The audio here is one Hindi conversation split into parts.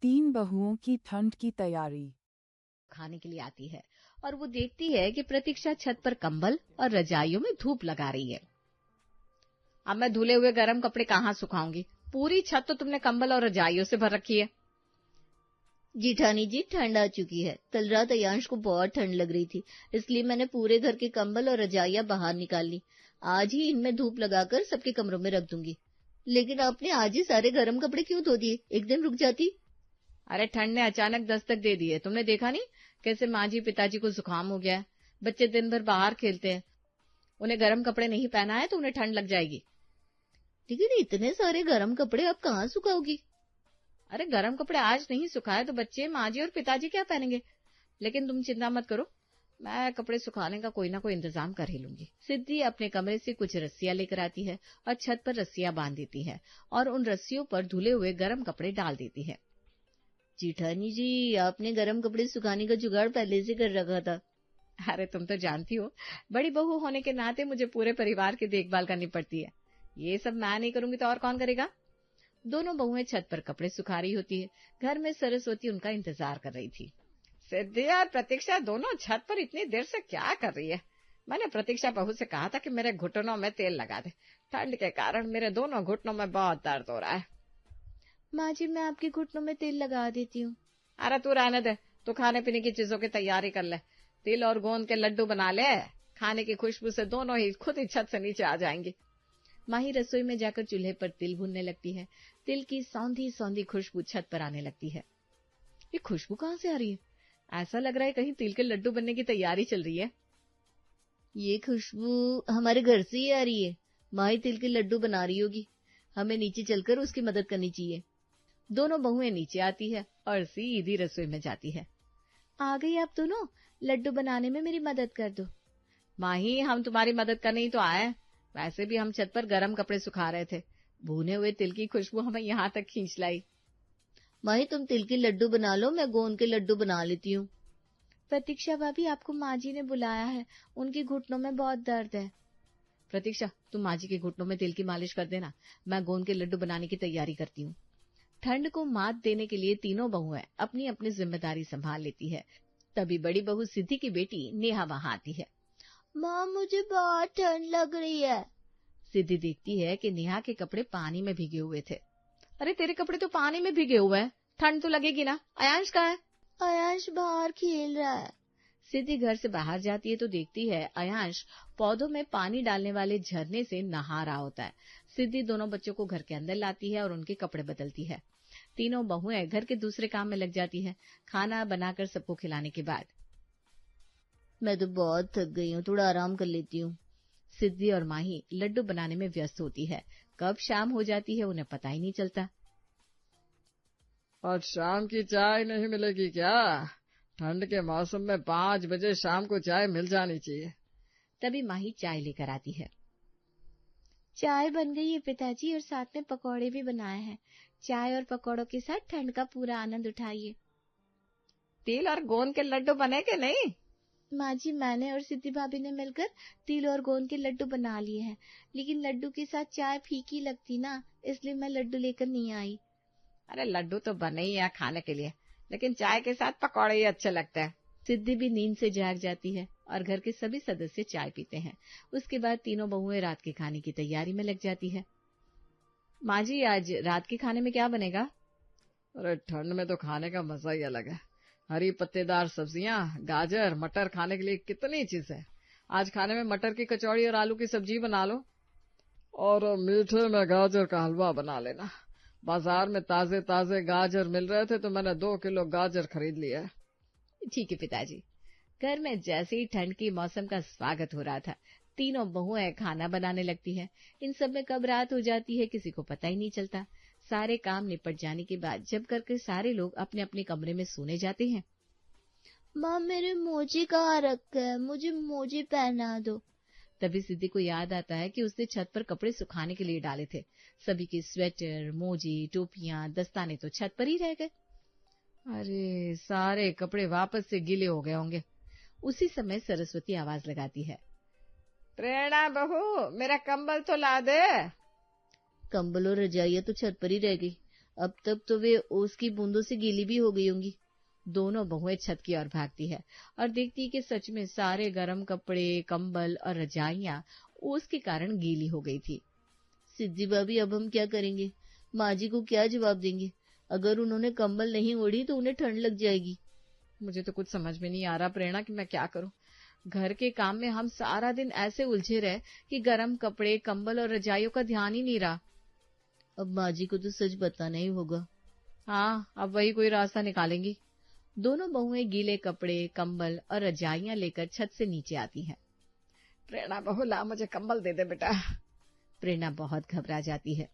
तीन बहुओं की ठंड की तैयारी। खाने के लिए आती है और वो देखती है कि प्रतीक्षा छत पर कंबल और रजाइयों में धूप लगा रही है। अब मैं धुले हुए गर्म कपड़े कहाँ सुखाऊंगी? पूरी छत तो तुमने कंबल और रजाइयों से भर रखी है। जिठानी जी, ठंड आ चुकी है। कल रात अयांश को बहुत ठंड लग रही थी, इसलिए मैंने पूरे घर के कंबल और रजाइयां बाहर निकाल ली। आज ही इनमें धूप लगाकर सबके कमरों में रख दूंगी। लेकिन आपने आज ही सारे गर्म कपड़े क्यों धो दिए? एक दिन रुक जाती। अरे ठंड ने अचानक दस्तक दे दी है। तुमने देखा नहीं कैसे माँ जी पिताजी को जुकाम हो गया है? बच्चे दिन भर बाहर खेलते हैं, उन्हें गर्म कपड़े नहीं पहना है तो उन्हें ठंड लग जाएगी। लेकिन इतने सारे गर्म कपड़े आप कहाँ सुखाओगी? अरे गर्म कपड़े आज नहीं सुखाए तो बच्चे, माँ जी और पिताजी क्या पहनेंगे? लेकिन तुम चिंता मत करो, मैं कपड़े सुखाने का कोई ना कोई इंतजाम कर ही लूंगी। सिद्धि अपने कमरे से कुछ रस्सियां लेकर आती है और छत पर रस्सियां बांध देती है और उन रस्सियों पर धुले हुए गर्म कपड़े डाल देती है। जिठानी जी, आपने गर्म कपड़े सुखाने का जुगाड़ पहले से कर रखा था। अरे तुम तो जानती हो, बड़ी बहू होने के नाते मुझे पूरे परिवार की देखभाल करनी पड़ती है। ये सब मैं नहीं करूंगी तो और कौन करेगा? दोनों बहुएं छत पर कपड़े सुखा रही होती है। घर में सरस्वती उनका इंतजार कर रही थी। सिद्धि और प्रतीक्षा दोनों छत पर इतनी देर से क्या कर रही है? मैंने प्रतीक्षा बहू से कहा था कि मेरे घुटनों में तेल लगा दे। ठंड के कारण मेरे दोनों घुटनों में बहुत दर्द हो रहा है। माँ जी, मैं आपके घुटनों में तेल लगा देती हूँ। अरे तू रहने दे, तू खाने पीने की चीजों की तैयारी कर ले। तिल और गोंद के लड्डू बना ले, खाने की खुशबू से दोनों ही खुद ही छत से नीचे आ जाएंगी। माही रसोई में जाकर चूल्हे पर तिल भूनने लगती है। तिल की सौंधी सौंधी खुशबू छत पर आने लगती है। ये खुशबू कहाँ से आ रही है? ऐसा लग रहा है कहीं तिल के लड्डू बनने की तैयारी चल रही है। ये खुशबू हमारे घर से ही आ रही है। माही तिल के लड्डू बना रही होगी, हमें नीचे चलकर उसकी मदद करनी चाहिए। दोनों बहुएं नीचे आती है और सीधी रसोई में जाती है। आ गई आप दोनों, लड्डू बनाने में मेरी मदद कर दो। माही, हम तुम्हारी मदद करने ही तो आए। वैसे भी हम छत पर गर्म कपड़े सुखा रहे थे, भुने हुए तिल की खुशबू हमें यहाँ तक खींच लाई। माही, तुम तिल के लड्डू बना लो, मैं गोंद के लड्डू बना लेती हूँ। प्रतीक्षा भाभी, आपको माँ जी ने बुलाया है, उनके घुटनों में बहुत दर्द है। प्रतीक्षा, तुम माँ जी के घुटनों में तिल की मालिश कर देना, मैं गोंद के लड्डू बनाने की तैयारी करती हूँ। ठंड को मात देने के लिए तीनों बहुएं अपनी अपनी जिम्मेदारी संभाल लेती है। तभी बड़ी बहू सिद्धि की बेटी नेहा वहां आती है। माँ, मुझे बहुत ठंड लग रही है। सिद्धि देखती है कि नेहा के कपड़े पानी में भीगे हुए थे। अरे तेरे कपड़े तो पानी में भीगे हुए हैं, ठंड तो लगेगी ना। अयांश कहाँ है? अयांश बाहर खेल रहा है। सिद्धि घर से बाहर जाती है तो देखती है अयांश पौधों में पानी डालने वाले झरने से नहा रहा होता है। सिद्धि दोनों बच्चों को घर के अंदर लाती है और उनके कपड़े बदलती है। तीनों बहुएं घर के दूसरे काम में लग जाती है। खाना बनाकर सबको खिलाने के बाद, मैं तो बहुत थक गई हूँ, थोड़ा आराम कर लेती हूँ। सिद्धि और माही लड्डू बनाने में व्यस्त होती है। कब शाम हो जाती है उन्हें पता ही नहीं चलता। आज शाम की चाय नहीं मिलेगी क्या? ठंड के मौसम में 5 बजे शाम को चाय मिल जानी चाहिए। तभी माही चाय लेकर आती है। चाय बन गई है पिताजी, और साथ में पकौड़े भी बनाए हैं। चाय और पकौड़ों के साथ ठंड का पूरा आनंद उठाइए। तिल और गोंद के लड्डू बने के नहीं? माँ जी, मैंने और सिद्धि भाभी ने मिलकर तिल और गोंद के लड्डू बना लिए हैं, लेकिन लड्डू के साथ चाय फीकी लगती ना, इसलिए मैं लड्डू लेकर नहीं आई। अरे लड्डू तो बने ही है खाने के लिए, लेकिन चाय के साथ पकौड़े ही अच्छे लगते हैं। सिद्धि भी नींद से जाग जाती है और घर के सभी सदस्य चाय पीते हैं। उसके बाद तीनों बहुएं रात के खाने की तैयारी में लग जाती है। माँ जी, आज रात के खाने में क्या बनेगा? अरे ठंड में तो खाने का मजा ही अलग है। हरी पत्तेदार सब्जियां, गाजर, मटर खाने के लिए कितनी चीज है। आज खाने में मटर की कचौड़ी और आलू की सब्जी बना लो, और मीठे में गाजर का हलवा बना लेना। बाजार में ताजे ताजे गाजर मिल रहे थे तो मैंने 2 किलो गाजर खरीद लिया है। ठीक है पिताजी। घर में जैसे ही ठंड की मौसम का स्वागत हो रहा था, तीनों बहुएं खाना बनाने लगती है। इन सब में कब रात हो जाती है किसी को पता ही नहीं चलता। सारे काम निपट जाने के बाद जब करके सारे लोग अपने अपने कमरे में सोने जाते हैं। माँ, मेरे मोजे कहाँ रखे हैं? मुझे मोजे पहना दो। तभी सिद्धि को याद आता है कि उसने छत पर कपड़े सुखाने के लिए डाले थे। सभी के स्वेटर, मोजे, टोपियां, दस्ताने तो छत पर ही रह गए। अरे सारे कपड़े वापस से गीले हो गए होंगे। उसी समय सरस्वती आवाज लगाती है, प्रेरणा बहू, मेरा कंबल तो ला दे। कंबल और रजाइयां तो छत पर ही रह गई। अब तक तो वे ओस की बूंदों से गीली भी हो गई होंगी। दोनों बहुएं छत की ओर भागती है और देखती है कि सच में सारे गर्म कपड़े, कंबल और रजाइयां ओस के कारण गीली हो गई थी। सिद्धि भाभी, अब हम क्या करेंगे? माँ जी को क्या जवाब देंगे? अगर उन्होंने कंबल नहीं ओढ़ी तो उन्हें ठंड लग जाएगी। मुझे तो कुछ समझ में नहीं आ रहा प्रेरणा कि मैं क्या करूं। घर के काम में हम सारा दिन ऐसे उलझे रहे कि गर्म कपड़े, कंबल और रजाइयों का ध्यान ही नहीं रहा। अब माँ जी को तो सच बताना ही होगा। हाँ, अब वही कोई रास्ता निकालेंगी। दोनों बहुएं गीले कपड़े, कंबल और रजाइयां लेकर छत से नीचे आती हैं। प्रेरणा बहू, ला मुझे कंबल दे दे बेटा। प्रेरणा बहुत घबरा जाती है।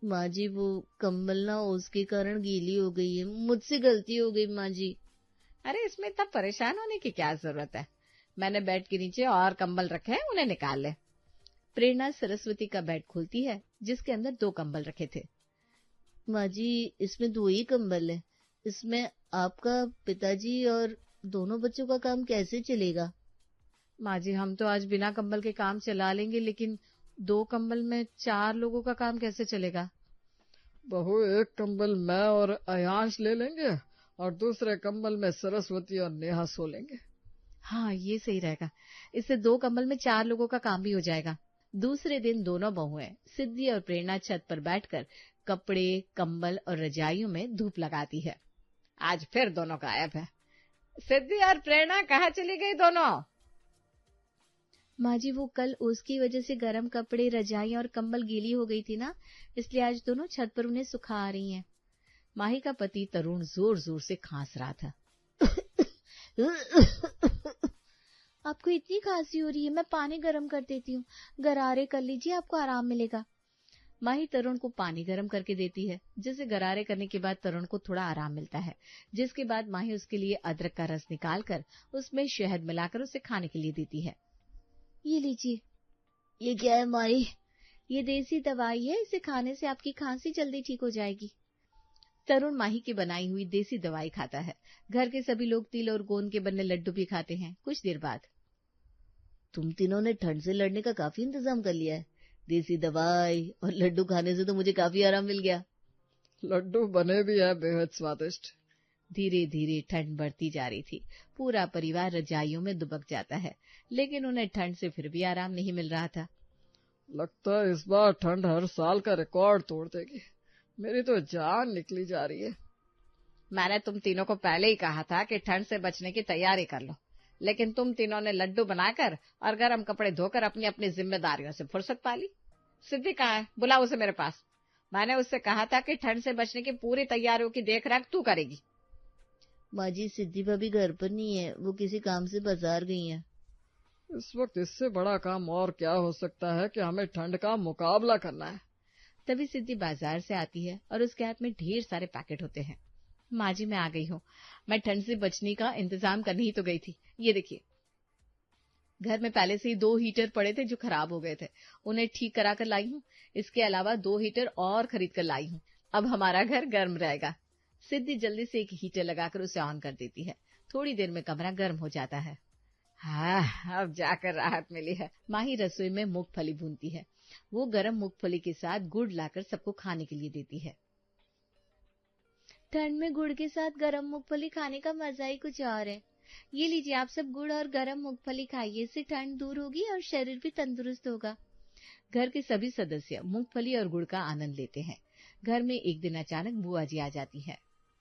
माँ जी, वो कंबल ना उसके कारण गीली हो गई है, मुझसे गलती हो गई माँ जी। अरे इसमें इतना परेशान होने की क्या जरूरत है? मैंने बेड के नीचे और कंबल रखे हैं, उन्हें निकाल ले। प्रेरणा सरस्वती का बेड खोलती है जिसके अंदर 2 कंबल रखे थे। माँ जी, इसमें 2 ही कंबल है, इसमें आपका, पिताजी और दोनों बच्चों का काम कैसे चलेगा? माँ जी, हम तो आज बिना कंबल के काम चला लेंगे, लेकिन 2 कंबल में 4 लोगों का काम कैसे चलेगा? बहू, एक कंबल मैं और अयांश ले लेंगे और दूसरे कंबल में सरस्वती और नेहा सो लेंगे। हाँ, ये सही रहेगा। इससे 2 कंबल में 4 लोगों का काम भी हो जाएगा। दूसरे दिन दोनों बहुएं सिद्धि और प्रेरणा छत पर बैठकर कपड़े, कंबल और रजाइयों में धूप लगाती है। आज फिर दोनों गायब है। सिद्धि और प्रेरणा कहाँ चली गई दोनों? माँ जी, वो कल उसकी वजह से गर्म कपड़े, रजाइयां और कंबल गीली हो गई थी ना, इसलिए आज दोनों छत पर उन्हें सुखा रही हैं। माही का पति तरुण जोर जोर से खांस रहा था। आपको इतनी खांसी हो रही है, मैं पानी गर्म कर देती हूँ, गरारे कर लीजिए, आपको आराम मिलेगा। माही तरुण को पानी गर्म करके देती है, जिसे गरारे करने के बाद तरुण को थोड़ा आराम मिलता है। जिसके बाद माही उसके लिए अदरक का रस निकालकर उसमें शहद मिलाकर उसे खाने के लिए देती है। ये लीजिए। ये क्या है माही? ये देसी दवाई है, इसे खाने से आपकी खांसी जल्दी ठीक हो जाएगी। तरुण माही की बनाई हुई देसी दवाई खाता है। घर के सभी लोग तिल और गोंद के बने लड्डू भी खाते हैं। कुछ देर बाद, तुम तीनों ने ठंड से लड़ने का काफी इंतजाम कर लिया है। देसी दवाई और लड्डू खाने से तो मुझे काफी आराम मिल गया। लड्डू बने भी है बेहद स्वादिष्ट। धीरे धीरे ठंड बढ़ती जा रही थी। पूरा परिवार रजाइयों में दुबक जाता है, लेकिन उन्हें ठंड से फिर भी आराम नहीं मिल रहा था। लगता है इस बार ठंड हर साल का रिकॉर्ड तोड़ देगी। मेरी तो जान निकली जा रही है। मैंने तुम तीनों को पहले ही कहा था कि ठंड से बचने की तैयारी कर लो, लेकिन तुम तीनों ने लड्डू बनाकर और गर्म कपड़े धोकर अपनी अपनी जिम्मेदारियों से फुर्सत पा ली। सिद्धि कहाँ है? बुलाओ उसे मेरे पास। मैंने उससे कहा था कि ठंड से बचने की पूरी तैयारियों की देखरेख तू करेगी। माँ जी, सिद्धि भाभी घर पर नहीं है, वो किसी काम से बाजार गई है। इस वक्त इससे बड़ा काम और क्या हो सकता है कि हमें ठंड का मुकाबला करना है। तभी सिद्धि बाजार से आती है और उसके हाथ में ढेर सारे पैकेट होते हैं। माँ जी, मैं आ गई हूँ। मैं ठंड से बचने का इंतजाम करने ही तो गई थी। ये देखिए, घर में पहले से ही 2 हीटर पड़े थे जो खराब हो गए थे, उन्हें ठीक करा कर लाई हूँ। इसके अलावा 2 हीटर और खरीद कर लाई हूँ। अब हमारा घर गर्म रहेगा। सिद्धि जल्दी से एक हीटर लगाकर उसे ऑन कर देती है। थोड़ी देर में कमरा गर्म हो जाता है। हाँ, अब जाकर राहत मिली है। माही रसोई में मूंगफली भूनती है। वो गर्म मूंगफली के साथ गुड़ लाकर सबको खाने के लिए देती है। ठंड में गुड़ के साथ गरम मूंगफली खाने का मजा ही कुछ और है। ये लीजिए, आप सब गुड़ और गरम मूंगफली खाइए, इससे ठंड दूर होगी और शरीर भी तंदुरुस्त होगा। घर के सभी सदस्य मूंगफली और गुड़ का आनंद लेते हैं। घर में एक दिन अचानक बुआ जी आ जाती है।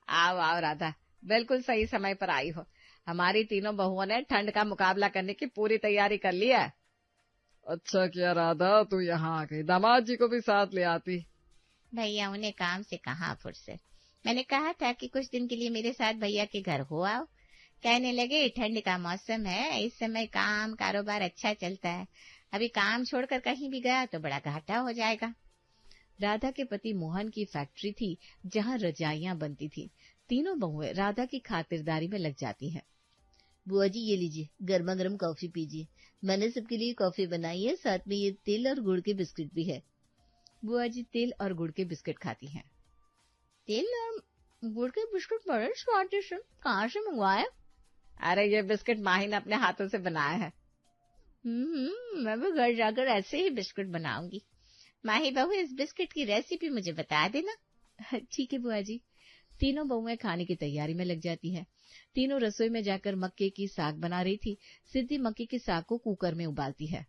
आओ आओ राधा, बिल्कुल सही समय पर आई हो। हमारी तीनों बहुओं ने ठंड का मुकाबला करने की पूरी तैयारी कर ली है। अच्छा किया राधा, तू यहाँ आ गई। दामाद जी को भी साथ ले आती। भैया उन्हें काम से कहाँ फुर्सत। मैंने कहा था कि कुछ दिन के लिए मेरे साथ भैया के घर हो आओ। कहने लगे ठंड का मौसम है, इस समय काम कारोबार अच्छा चलता है, अभी काम छोड़कर कहीं भी गया तो बड़ा घाटा हो जाएगा। राधा के पति मोहन की फैक्ट्री थी जहाँ रजाइयां बनती थी। तीनों बहुएं राधा की खातिरदारी में लग जाती हैं। बुआ जी, ये लीजिए, गर्मा गर्म कॉफी पीजिए। मैंने सबके लिए कॉफी बनाई है, साथ में ये तिल और गुड़ के बिस्किट भी है। बुआ जी तिल और गुड़ के बिस्किट खाती हैं। तिल और गुड़ के बिस्कुट बड़े स्वादिष्ट, कहाँ से मंगवाया? अरे ये बिस्किट माही ने अपने हाथों से बनाया है। मैं भी घर जाकर ऐसे ही बिस्कुट बनाऊंगी। माही बहू, इस बिस्किट की रेसिपी मुझे बता देना। ठीक है बुआ जी। तीनों बहुएं खाने की तैयारी में लग जाती है। तीनों रसोई में जाकर मक्के की साग बना रही थी। सिद्धि मक्के की साग को कुकर में उबालती है।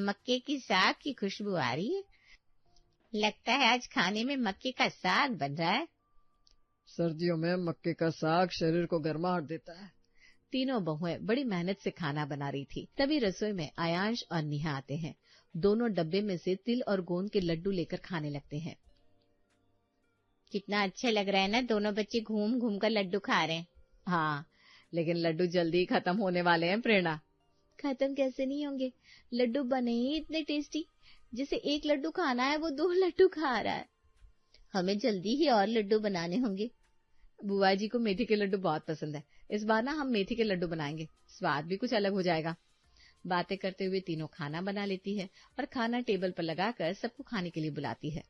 मक्के की साग की खुशबू आ रही है। लगता है आज खाने में मक्के का साग बन रहा है। सर्दियों में मक्के का साग शरीर को गर्माहट देता है। तीनों बहुएं बड़ी मेहनत से खाना बना रही थी। तभी रसोई में आयांश और नेहा आते हैं। दोनों डब्बे में से तिल और गोंद के लड्डू लेकर खाने लगते हैं। कितना अच्छा लग रहा है ना, दोनों बच्चे घूम घूम कर लड्डू खा रहे हैं। हाँ, लेकिन लड्डू जल्दी खत्म होने वाले हैं प्रेरणा। खत्म कैसे नहीं होंगे, लड्डू बने ही इतने टेस्टी। जिसे एक लड्डू खाना है वो 2 लड्डू खा रहा है। हमें जल्दी ही और लड्डू बनाने होंगे। बुआ जी को मेथी के लड्डू बहुत पसंद है। इस बार ना हम मेथी के लड्डू बनाएंगे, स्वाद भी कुछ अलग हो जाएगा। बातें करते हुए तीनों खाना बना लेती है और खाना टेबल पर लगाकर सबको खाने के लिए बुलाती है।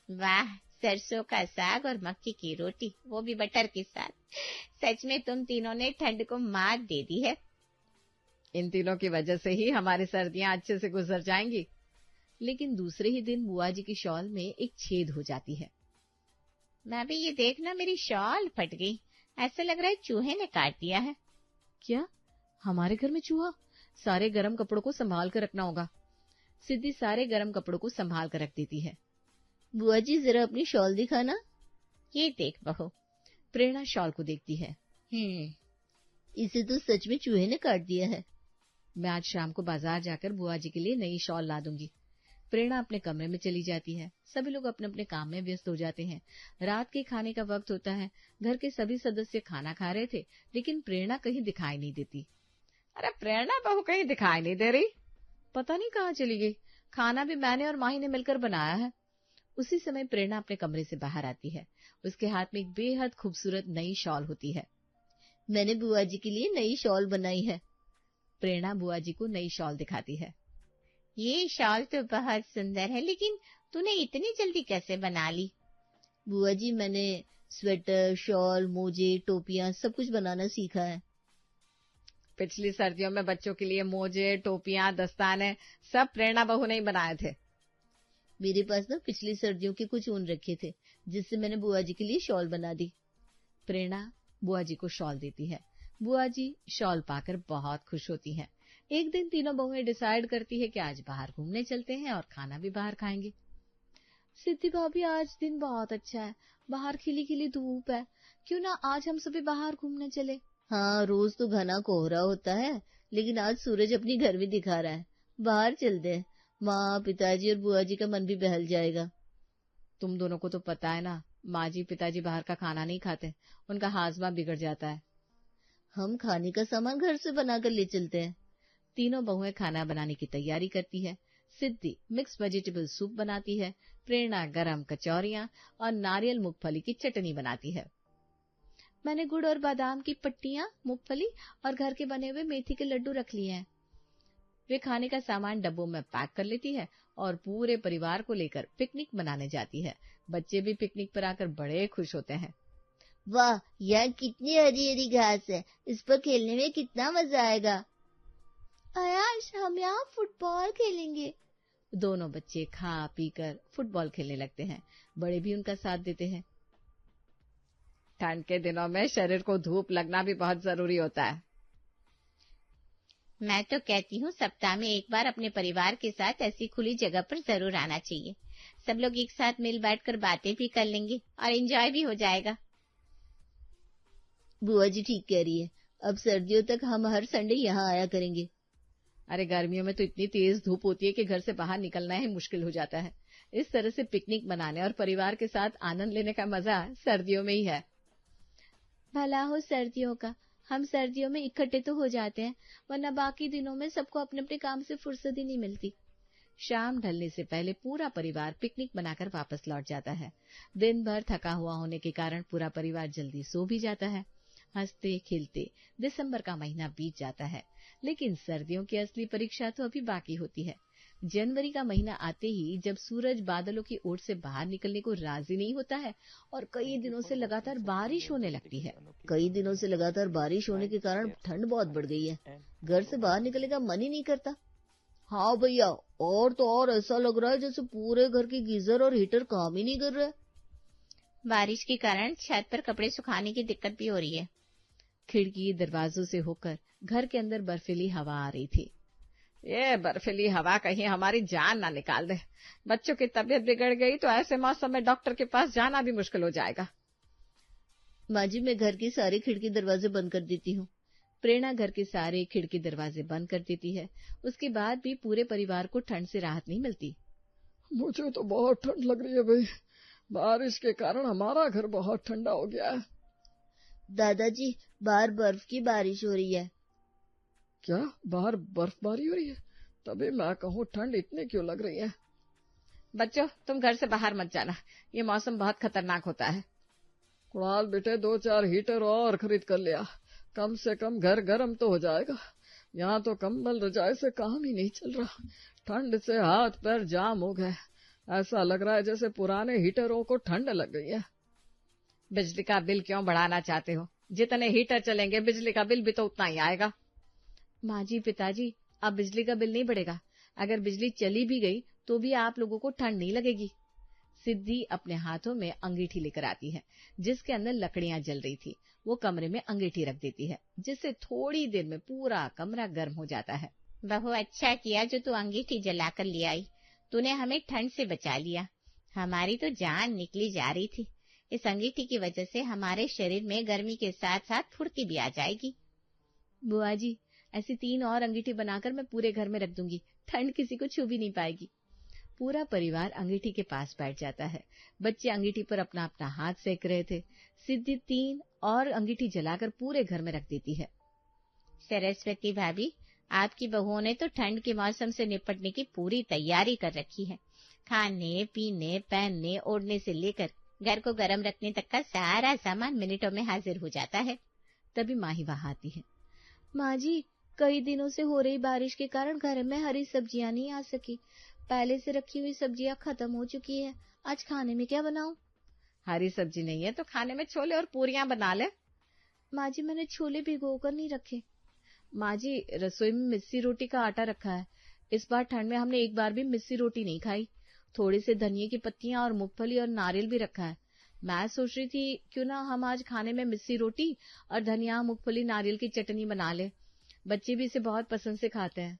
वाह, सरसों का साग और मक्की की रोटी, वो भी बटर के साथ। सच में तुम तीनों ने ठंड को मात दे दी है। इन तीनों की वजह से ही हमारी सर्दियां अच्छे से गुजर जाएंगी। लेकिन दूसरे ही दिन बुआ जी की शॉल में एक छेद हो जाती है। मैं भी ये देखना, मेरी शॉल फट गई। ऐसा लग रहा है चूहे ने काट दिया है। क्या हमारे घर में चूहा? सारे गर्म कपड़ों को संभाल कर रखना होगा। सिद्धि सारे गर्म कपड़ों को संभाल कर रख देती है। बुआ जी जरा अपनी शॉल दिखाना। ये देख बहू। प्रेरणा शॉल को देखती है। इसे तो सच में चूहे ने काट दिया है। मैं आज शाम को बाजार जाकर बुआ जी के लिए नई शॉल ला दूंगी। प्रेरणा अपने कमरे में चली जाती है। सभी लोग अपने अपने काम में व्यस्त हो जाते हैं। रात के खाने का वक्त होता है। घर के सभी सदस्य खाना खा रहे थे, लेकिन प्रेरणा कहीं दिखाई नहीं देती। अरे प्रेरणा बहू कहीं दिखाई नहीं दे रही। पता नहीं कहाँ चली गई। खाना भी मैंने और माही ने मिलकर बनाया है। उसी समय प्रेरणा अपने कमरे से बाहर आती है। उसके हाथ में एक बेहद खूबसूरत नई शॉल होती है। मैंने बुआ जी के लिए नई शॉल बनाई है। प्रेरणा बुआ जी को नई शॉल दिखाती है। ये शॉल तो बहुत सुंदर है, लेकिन तूने इतनी जल्दी कैसे बना ली? बुआ जी, मैंने स्वेटर, शॉल, मोजे, टोपियां सब कुछ बनाना सीखा है। पिछली सर्दियों में बच्चों के लिए मोजे, टोपियां, दस्ताने सब प्रेरणा बहू ने ही बनाए थे। मेरे पास ना पिछली सर्दियों के कुछ ऊन रखे थे, जिससे मैंने बुआ जी के लिए शॉल बना दी। प्रेरणा बुआ जी को शॉल देती है। बुआ जी शॉल पाकर बहुत खुश होती हैं। एक दिन तीनों बहुएं डिसाइड करती है कि आज बाहर घूमने चलते हैं और खाना भी बाहर खाएंगे। सिद्धि भाभी, आज दिन बहुत अच्छा है, बाहर खिली खिली धूप है, क्यों ना आज हम सभी बाहर घूमने चले। हाँ, रोज तो घना कोहरा होता है, लेकिन आज सूरज अपनी गर्मी दिखा रहा है। बाहर चलते हैं, माँ, पिताजी और बुआ जी का मन भी बहल जाएगा। तुम दोनों को तो पता है ना, माँ जी पिताजी बाहर का खाना नहीं खाते, उनका हाजमा बिगड़ जाता है। हम खाने का सामान घर से बनाकर ले चलते हैं। तीनों बहुएं खाना बनाने की तैयारी करती है। सिद्धि मिक्स वेजिटेबल सूप बनाती है। प्रेरणा गरम कचौरियां और नारियल मूंगफली की चटनी बनाती है। मैंने गुड़ और बादाम की पट्टियां, मूंगफली और घर के बने हुए मेथी के लड्डू रख लिए हैं। वे खाने का सामान डब्बों में पैक कर लेती है और पूरे परिवार को लेकर पिकनिक मनाने जाती है। बच्चे भी पिकनिक पर आकर बड़े खुश होते हैं। वाह, यहाँ कितनी हरी हरी घास है, इस पर खेलने में कितना मजा आएगा। आयाश, हम यहाँ फुटबॉल खेलेंगे। दोनों बच्चे खा पी कर फुटबॉल खेलने लगते हैं। बड़े भी उनका साथ देते हैं। ठंड के दिनों में शरीर को धूप लगना भी बहुत जरूरी होता है। मैं तो कहती हूँ सप्ताह में एक बार अपने परिवार के साथ ऐसी खुली जगह पर जरूर आना चाहिए। सब लोग एक साथ मिल बैठकर बातें भी कर लेंगे और एंजॉय भी हो जाएगा। बुआ जी ठीक कह रही है, अब सर्दियों तक हम हर संडे यहाँ आया करेंगे। अरे गर्मियों में तो इतनी तेज धूप होती है कि घर से बाहर निकलना ही मुश्किल हो जाता है। इस तरह से पिकनिक मनाने और परिवार के साथ आनंद लेने का मजा सर्दियों में ही है। भला हो सर्दियों का, हम सर्दियों में इकट्ठे तो हो जाते हैं, वरना बाकी दिनों में सबको अपने अपने काम से फुर्सत ही नहीं मिलती। शाम ढलने से पहले पूरा परिवार पिकनिक बनाकर वापस लौट जाता है। दिन भर थका हुआ होने के कारण पूरा परिवार जल्दी सो भी जाता है। हंसते खेलते दिसंबर का महीना बीत जाता है, लेकिन सर्दियों की असली परीक्षा तो अभी बाकी होती है। जनवरी का महीना आते ही जब सूरज बादलों की ओर से बाहर निकलने को राजी नहीं होता है और कई दिनों से लगातार बारिश होने लगती है। कई दिनों से लगातार बारिश होने के कारण ठंड बहुत बढ़ गई है। घर से बाहर निकलने का मन ही नहीं करता। हाँ भैया, और तो और ऐसा लग रहा है जैसे पूरे घर के गीजर और हीटर काम ही नहीं कर रहे। बारिश के कारण छत पर कपड़े सुखाने की दिक्कत भी हो रही है। खिड़की दरवाजों से होकर घर के अंदर बर्फीली हवा आ रही थी। ये बर्फीली हवा कहीं हमारी जान ना निकाल दे। बच्चों की तबीयत बिगड़ गई तो ऐसे मौसम में डॉक्टर के पास जाना भी मुश्किल हो जाएगा। माँ जी, मैं घर की सारी खिड़की दरवाजे बंद कर देती हूँ। प्रेरणा घर के सारे खिड़की दरवाजे बंद कर देती है। उसके बाद भी पूरे परिवार को ठंड से राहत नहीं मिलती। मुझे तो बहुत ठंड लग रही है भाई। बारिश के कारण हमारा घर बहुत ठंडा हो गया है। दादाजी, बाहर बर्फ की बारिश हो रही है। क्या बाहर बर्फबारी हो रही है? तभी मैं कहूँ ठंड इतनी क्यों लग रही है। बच्चों, तुम घर से बाहर मत जाना, ये मौसम बहुत खतरनाक होता है। कुणाल बेटे, 2-4 हीटर और खरीद कर लिया, कम से कम घर गर्म तो हो जाएगा। यहाँ तो कंबल रजाई से काम ही नहीं चल रहा। ठंड से हाथ पैर जाम हो गए। ऐसा लग रहा है जैसे पुराने हीटरों को ठंड लग गई है। बिजली का बिल क्यों बढ़ाना चाहते हो? जितने हीटर चलेंगे बिजली का बिल भी तो उतना ही आएगा। माँ जी, पिताजी, अब बिजली का बिल नहीं बढ़ेगा। अगर बिजली चली भी गई तो भी आप लोगों को ठंड नहीं लगेगी। सिद्धि अपने हाथों में अंगीठी लेकर आती है जिसके अंदर लकड़ियां जल रही थी। वो कमरे में अंगीठी रख देती है जिससे थोड़ी देर में पूरा कमरा गर्म हो जाता है। बहू, अच्छा किया जो तू अंगीठी जलाकर ले आई। तूने हमें ठंड से बचा लिया। हमारी तो जान निकली जा रही थी। इस अंगीठी की वजह से हमारे शरीर में गर्मी के साथ साथ फुर्ती भी आ जाएगी। बुआ जी, ऐसी 3 और अंगीठी बनाकर मैं पूरे घर में रख दूंगी। ठंड किसी को छू भी नहीं पाएगी। पूरा परिवार अंगीठी के पास बैठ जाता है। बच्चे अंगीठी पर अपना अपना हाथ सेक रहे थे। सिद्धि 3 और अंगीठी जलाकर पूरे घर में रख देती है। सरस्वती भाभी, आपकी बहुओं ने तो ठंड के मौसम से निपटने की पूरी तैयारी कर रखी है। खाने, पीने, पहनने, ओढ़ने से लेकर घर को गर्म रखने तक का सारा सामान मिनटों में हाजिर हो जाता है। तभी माँ ही वहां आती है। माँ जी, कई दिनों से हो रही बारिश के कारण घर में हरी सब्जियां नहीं आ सकी। पहले से रखी हुई सब्जियां खत्म हो चुकी है। आज खाने में क्या बनाऊं? हरी सब्जी नहीं है तो खाने में छोले और पूरियां बना ले। माँ जी, मैंने छोले भिगो कर नहीं रखे। माँ जी, रसोई में मिस्सी रोटी का आटा रखा है। इस बार ठंड में हमने एक बार भी मिस्सी रोटी नहीं खाई। थोड़े से धनिये की पत्तियां और मूंगफली और नारियल भी रखा है। मैं सोच रही थी क्यों ना हम आज खाने में मिस्सी रोटी और धनिया, मूंगफली, नारियल की चटनी बना ले। बच्चे भी इसे बहुत पसंद से खाते हैं।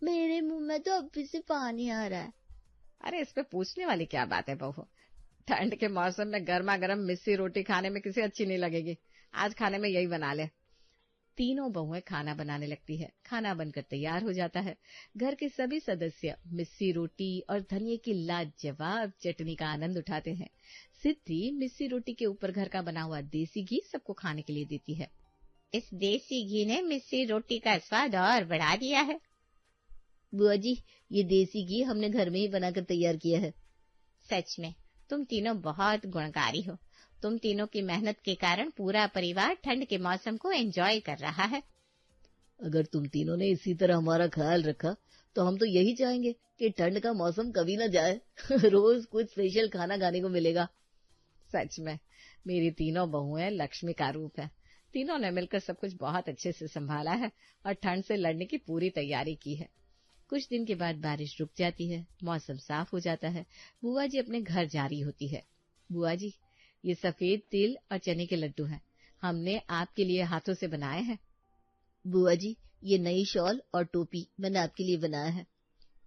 मेरे मुंह में तो अभी से पानी आ रहा है। अरे, इस पे पूछने वाली क्या बात है बहू। ठंड के मौसम में गर्मा गर्म मिस्सी रोटी खाने में किसी अच्छी नहीं लगेगी। आज खाने में यही बना ले। तीनों बहुएं खाना बनाने लगती है। खाना बनकर तैयार हो जाता है। घर के सभी सदस्य मिस्सी रोटी और धनिये की लाजवाब चटनी का आनंद उठाते हैं। सिद्धि मिस्सी रोटी के ऊपर घर का बना हुआ देसी घी सबको खाने के लिए देती है। इस देसी घी ने मिस्सी रोटी का स्वाद और बढ़ा दिया है। बुआ जी, ये देसी घी हमने घर में ही बनाकर तैयार किया है। सच में तुम तीनों बहुत गुणकारी हो। तुम तीनों की मेहनत के कारण पूरा परिवार ठंड के मौसम को एंजॉय कर रहा है। अगर तुम तीनों ने इसी तरह हमारा ख्याल रखा तो हम तो यही चाहेंगे कि ठंड का मौसम कभी ना जाए। रोज कुछ स्पेशल खाना खाने को मिलेगा। सच में मेरी तीनों बहुएं लक्ष्मी का रूप है। तीनों ने मिलकर सब कुछ बहुत अच्छे से संभाला है और ठंड से लड़ने की पूरी तैयारी की है। कुछ दिन के बाद बारिश रुक जाती है। मौसम साफ हो जाता है। बुआ जी अपने घर जा रही होती है। बुआ जी, ये सफेद तिल और चने के लड्डू हैं। हमने आपके लिए हाथों से बनाए हैं। बुआ जी, ये नई शॉल और टोपी मैंने आपके लिए बनाया है।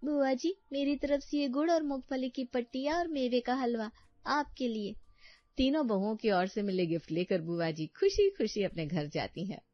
बुआ जी, मेरी तरफ से ये गुड़ और मूंगफली की पट्टियां और मेवे का हलवा आपके लिए। तीनों बहुओं की ओर से मिले गिफ्ट लेकर बुआ जी खुशी खुशी अपने घर जाती हैं।